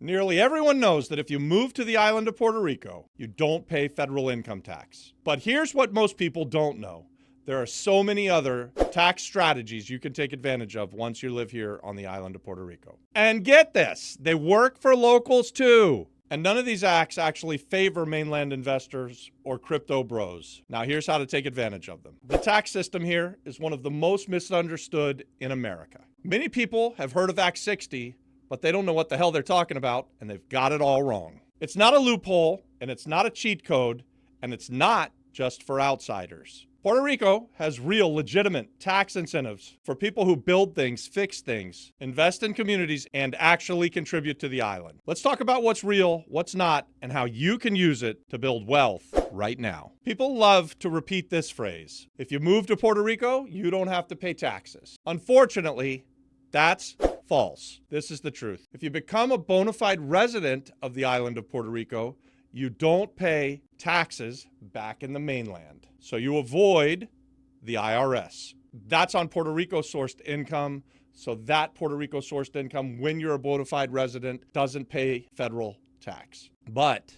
Nearly everyone knows that if you move to the island of Puerto Rico, you don't pay federal income tax. But here's what most people don't know. There are so many other tax strategies you can take advantage of once you live here on the island of Puerto Rico. And get this, they work for locals too. And none of these acts actually favor mainland investors or crypto bros. Now here's how to take advantage of them. The tax system here is one of the most misunderstood in America. Many people have heard of Act 60, but they don't know what the hell they're talking about, and they've got it all wrong. It's not a loophole, and it's not a cheat code, and it's not just for outsiders. Puerto Rico has real, legitimate tax incentives for people who build things, fix things, invest in communities, and actually contribute to the island. Let's talk about what's real, what's not, and how you can use it to build wealth right now. People love to repeat this phrase. If you move to Puerto Rico, you don't have to pay taxes. Unfortunately, that's false. This is the truth. If you become a bona fide resident of the island of Puerto Rico, you don't pay taxes back in the mainland. So you avoid the IRS. That's on Puerto Rico sourced income. So that Puerto Rico sourced income, when you're a bona fide resident, doesn't pay federal tax. But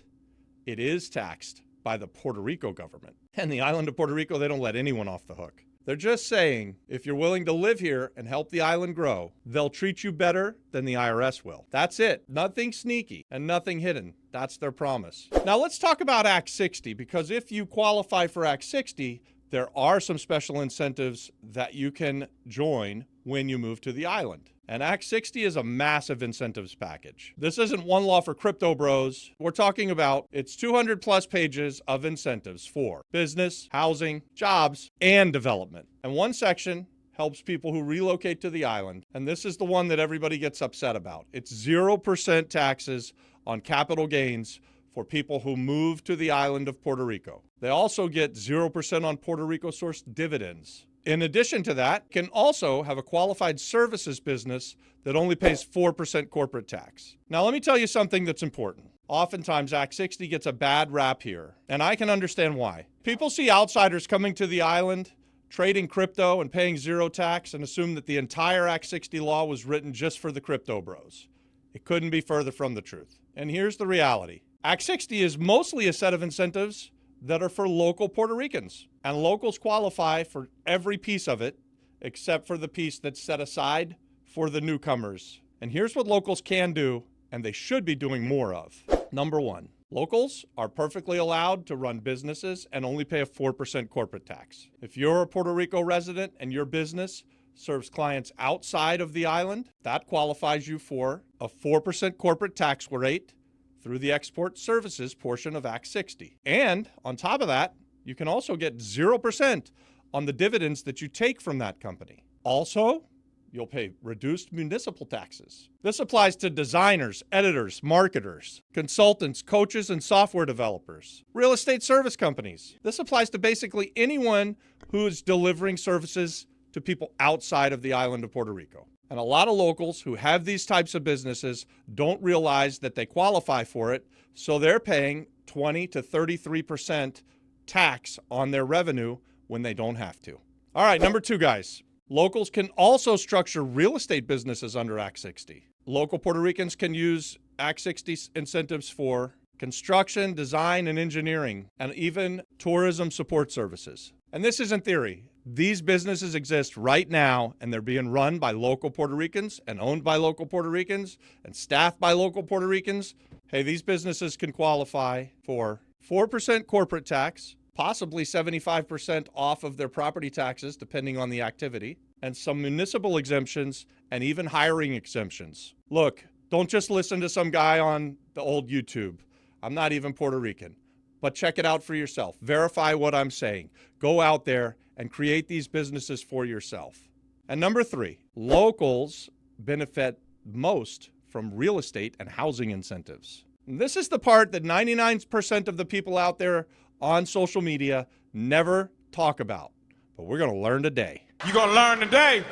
it is taxed by the Puerto Rico government. And the island of Puerto Rico, they don't let anyone off the hook. They're just saying, if you're willing to live here and help the island grow, they'll treat you better than the IRS will. That's it. Nothing sneaky and nothing hidden. That's their promise. Now let's talk about Act 60, because if you qualify for Act 60, there are some special incentives that you can join when you move to the island. And Act 60 is a massive incentives package. This isn't one law for crypto bros. We're talking about it's 200 plus pages of incentives for business, housing, jobs, and development. And one section helps people who relocate to the island. And this is the one that everybody gets upset about. It's 0% taxes on capital gains for people who move to the island of Puerto Rico. They also get 0% on Puerto Rico sourced dividends. In addition to that, can also have a qualified services business that only pays 4% corporate tax. Now, let me tell you something that's important. Oftentimes, Act 60 gets a bad rap here, and I can understand why. People see outsiders coming to the island, trading crypto and paying zero tax, and assume that the entire Act 60 law was written just for the crypto bros. It couldn't be further from the truth. And here's the reality. Act 60 is mostly a set of incentives that are for local Puerto Ricans. And locals qualify for every piece of it, except for the piece that's set aside for the newcomers. And here's what locals can do, and they should be doing more of. Number one, locals are perfectly allowed to run businesses and only pay a 4% corporate tax. If you're a Puerto Rico resident and your business serves clients outside of the island, that qualifies you for a 4% corporate tax rate through the export services portion of Act 60. And on top of that, you can also get 0% on the dividends that you take from that company. Also, you'll pay reduced municipal taxes. This applies to designers, editors, marketers, consultants, coaches, and software developers, real estate service companies. This applies to basically anyone who is delivering services to people outside of the island of Puerto Rico. And a lot of locals who have these types of businesses don't realize that they qualify for it, so they're paying 20 to 33% tax on their revenue when they don't have to. All right, number two, guys. Locals can also structure real estate businesses under Act 60. Local Puerto Ricans can use Act 60 incentives for construction, design, and engineering, and even tourism support services. And this isn't theory. These businesses exist right now, and they're being run by local Puerto Ricans and owned by local Puerto Ricans and staffed by local Puerto Ricans. Hey, these businesses can qualify for 4% corporate tax, possibly 75% off of their property taxes, depending on the activity, and some municipal exemptions and even hiring exemptions. Look, don't just listen to some guy on the old YouTube. I'm not even Puerto Rican. But check it out for yourself. Verify what I'm saying. Go out there and create these businesses for yourself. And number three, locals benefit most from real estate and housing incentives. And this is the part that 99% of the people out there on social media never talk about. But we're going to learn today. You're going to learn today.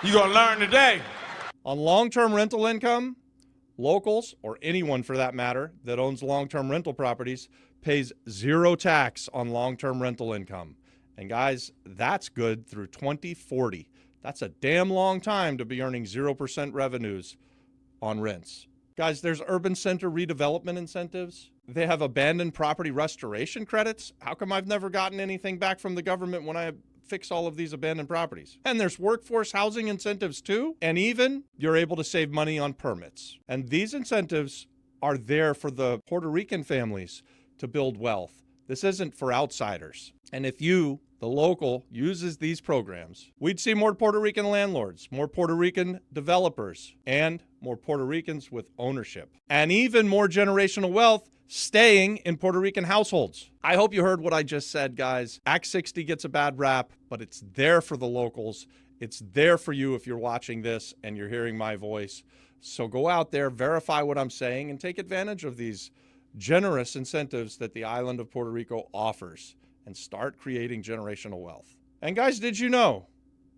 You're going to learn today. On long-term rental income, locals, or anyone for that matter, that owns long-term rental properties, pays zero tax on long-term rental income. And guys, that's good through 2040. That's a damn long time to be earning 0% revenues on rents. Guys, there's urban center redevelopment incentives. They have abandoned property restoration credits. How come I've never gotten anything back from the government when I fix all of these abandoned properties? And there's workforce housing incentives too. And even you're able to save money on permits. And these incentives are there for the Puerto Rican families to build wealth. This isn't for outsiders. And if you, the local, uses these programs, we'd see more Puerto Rican landlords, more Puerto Rican developers, and more Puerto Ricans with ownership, and even more generational wealth staying in Puerto Rican households. I hope you heard what I just said, guys. Act 60 gets a bad rap, but it's there for the locals. It's there for you if you're watching this and you're hearing my voice. So go out there, verify what I'm saying, and take advantage of these generous incentives that the island of Puerto Rico offers and start creating generational wealth. And guys, did you know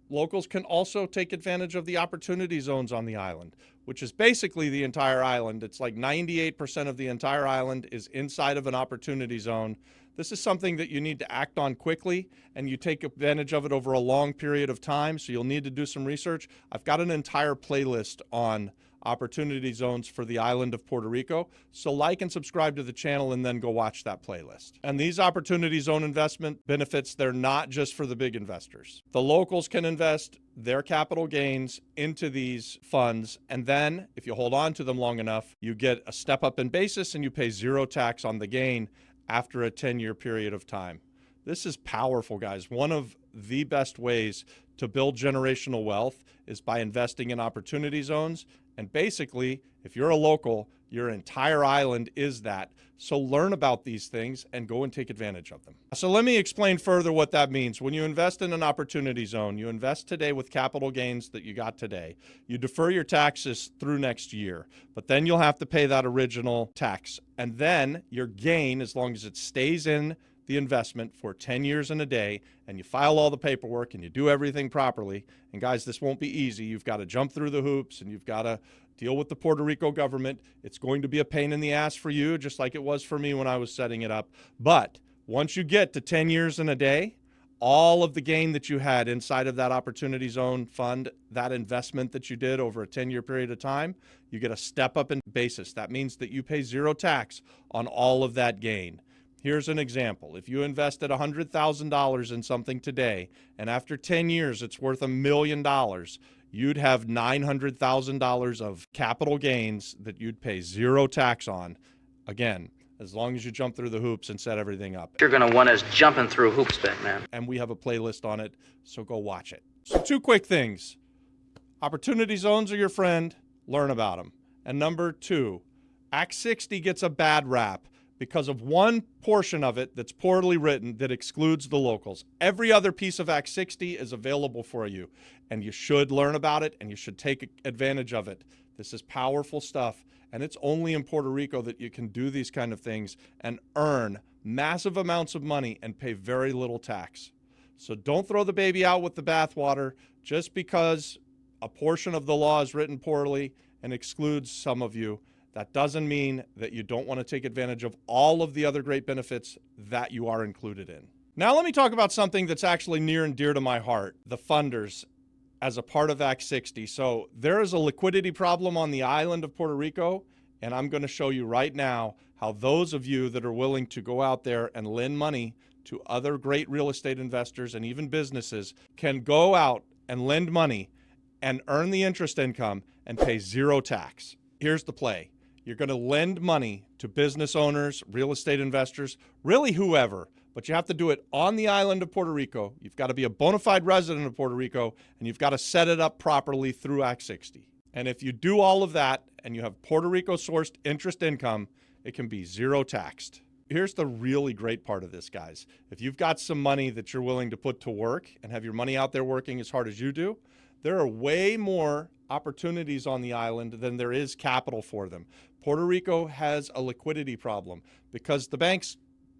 locals can also take advantage of the opportunity zones on the island, which is basically the entire island. It's like 98% of the entire island is inside of an opportunity zone. This is something that you need to act on quickly, and you take advantage of it over a long period of time, so you'll need to do some research. I've got an entire playlist on opportunity zones for the island of Puerto Rico, so like and subscribe to the channel and then go watch that playlist. And these opportunity zone investment benefits, they're not just for the big investors. The locals can invest their capital gains into these funds, and then if you hold on to them long enough, you get a step up in basis and you pay zero tax on the gain after a 10-year period of time. This is powerful, guys. One of the best ways to build generational wealth is by investing in opportunity zones. And basically, if you're a local, your entire island is that. So learn about these things and go and take advantage of them. So let me explain further what that means. When you invest in an opportunity zone, you invest today with capital gains that you got today. You defer your taxes through next year, but then you'll have to pay that original tax. And then your gain, as long as it stays in the investment for 10 years and a day, and you file all the paperwork and you do everything properly. And guys, this won't be easy. You've got to jump through the hoops and you've got to deal with the Puerto Rico government. It's going to be a pain in the ass for you, just like it was for me when I was setting it up. But once you get to 10 years and a day, all of the gain that you had inside of that opportunity zone fund, that investment that you did over a 10-year period of time, you get a step up in basis. That means that you pay zero tax on all of that gain. Here's an example. If you invested $100,000 in something today, and after 10 years it's worth $1 million, you'd have $900,000 of capital gains that you'd pay zero tax on. Again, as long as you jump through the hoops and set everything up. You're going to want us jumping through hoops, man. And we have a playlist on it, so go watch it. So 2 quick things. Opportunity zones are your friend. Learn about them. And number 2, Act 60 gets a bad rap because of one portion of it that's poorly written that excludes the locals. Every other piece of Act 60 is available for you, and you should learn about it, and you should take advantage of it. This is powerful stuff, and it's only in Puerto Rico that you can do these kind of things and earn massive amounts of money and pay very little tax. So don't throw the baby out with the bathwater just because a portion of the law is written poorly and excludes some of you. That doesn't mean that you don't want to take advantage of all of the other great benefits that you are included in. Now let me talk about something that's actually near and dear to my heart, the funders as a part of Act 60. So there is a liquidity problem on the island of Puerto Rico, and I'm going to show you right now how those of you that are willing to go out there and lend money to other great real estate investors and even businesses can go out and lend money and earn the interest income and pay zero tax. Here's the play. You're going to lend money to business owners, real estate investors, really whoever, but you have to do it on the island of Puerto Rico. You've got to be a bona fide resident of Puerto Rico, and you've got to set it up properly through Act 60. And if you do all of that and you have Puerto Rico sourced interest income, it can be zero taxed. Here's the really great part of this, guys. If you've got some money that you're willing to put to work and have your money out there working as hard as you do, there are way more opportunities on the island than there is capital for them. Puerto Rico has a liquidity problem because the banks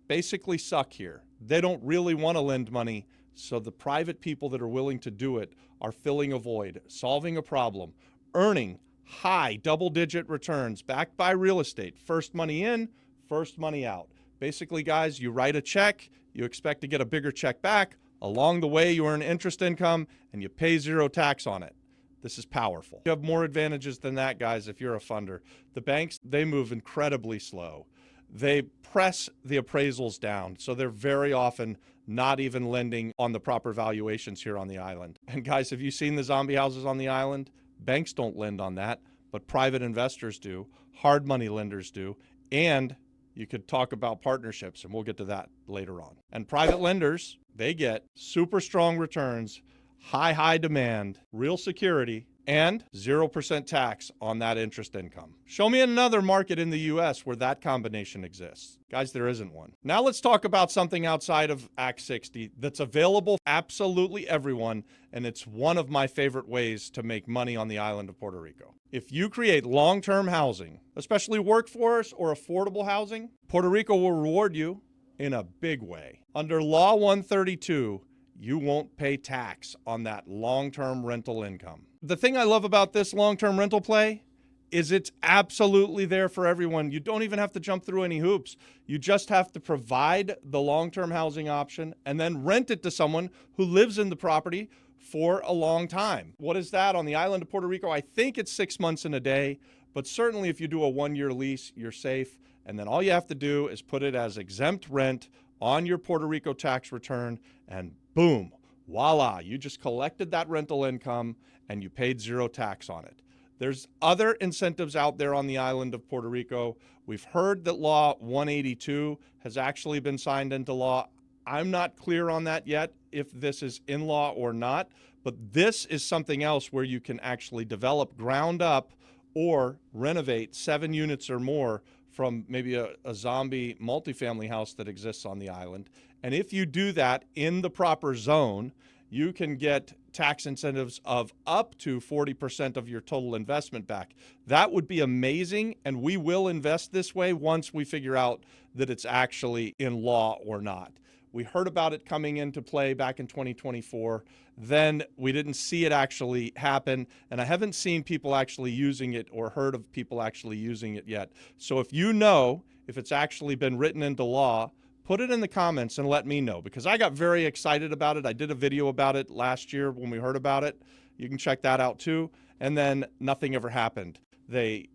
basically suck here. They don't really want to lend money, so the private people that are willing to do it are filling a void, solving a problem, earning high double-digit returns backed by real estate. First money in, first money out. Basically, guys, you write a check, you expect to get a bigger check back. Along the way, you earn interest income, and you pay zero tax on it. This is powerful. You have more advantages than that, guys, if you're a funder. The banks, they move incredibly slow. They press the appraisals down, so they're very often not even lending on the proper valuations here on the island. And guys, have you seen the zombie houses on the island? Banks don't lend on that, but private investors do, hard money lenders do, and you could talk about partnerships, and we'll get to that later on. And private lenders, they get super strong returns, high demand, real security, and 0% tax on that interest income. Show me another market in the US where that combination exists. Guys, there isn't one. Now let's talk about something outside of Act 60 that's available for absolutely everyone, and it's one of my favorite ways to make money on the island of Puerto Rico. If you create long-term housing, especially workforce or affordable housing, Puerto Rico will reward you in a big way. Under Law 132, you won't pay tax on that long-term rental income. The thing I love about this long-term rental play is it's absolutely there for everyone. You don't even have to jump through any hoops. You just have to provide the long-term housing option and then rent it to someone who lives in the property for a long time. What is that on the island of Puerto Rico? I think it's 6 months and a day, but certainly if you do a 1-year lease, you're safe. And then all you have to do is put it as exempt rent on your Puerto Rico tax return, and boom, voila, you just collected that rental income and you paid 0 tax on it. There's other incentives out there on the island of Puerto Rico. We've heard that Law 182 has actually been signed into law. I'm not clear on that yet, if this is in law or not, but this is something else where you can actually develop ground up or renovate 7 units or more from maybe a zombie multifamily house that exists on the island. And if you do that in the proper zone, you can get tax incentives of up to 40% of your total investment back. That would be amazing, and we will invest this way once we figure out that it's actually in law or not. We heard about it coming into play back in 2024. Then we didn't see it actually happen, and I haven't seen people actually using it or heard of people actually using it yet. So if you know if it's actually been written into law, put it in the comments and let me know, because I got very excited about it. I did a video about it last year when we heard about it. You can check that out too. And then nothing ever happened. They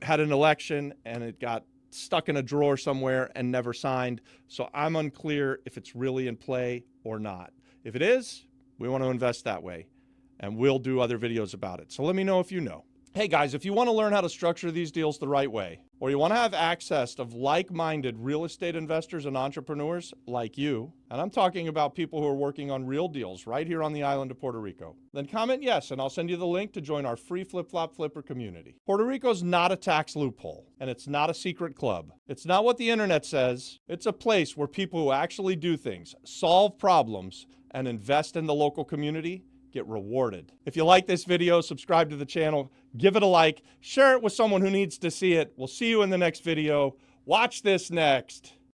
had an election and it got stuck in a drawer somewhere and never signed. So I'm unclear if it's really in play or not. If it is, we want to invest that way, and we'll do other videos about it. So let me know if you know. Hey guys, if you want to learn how to structure these deals the right way, or you want to have access to like-minded real estate investors and entrepreneurs like you, and I'm talking about people who are working on real deals right here on the island of Puerto Rico, then comment yes, and I'll send you the link to join our free Flip-Flop Flipper community. Puerto Rico's not a tax loophole, and it's not a secret club. It's not what the internet says. It's a place where people who actually do things, solve problems, and invest in the local community get rewarded. If you like this video, subscribe to the channel, give it a like, share it with someone who needs to see it. We'll see you in the next video. Watch this next.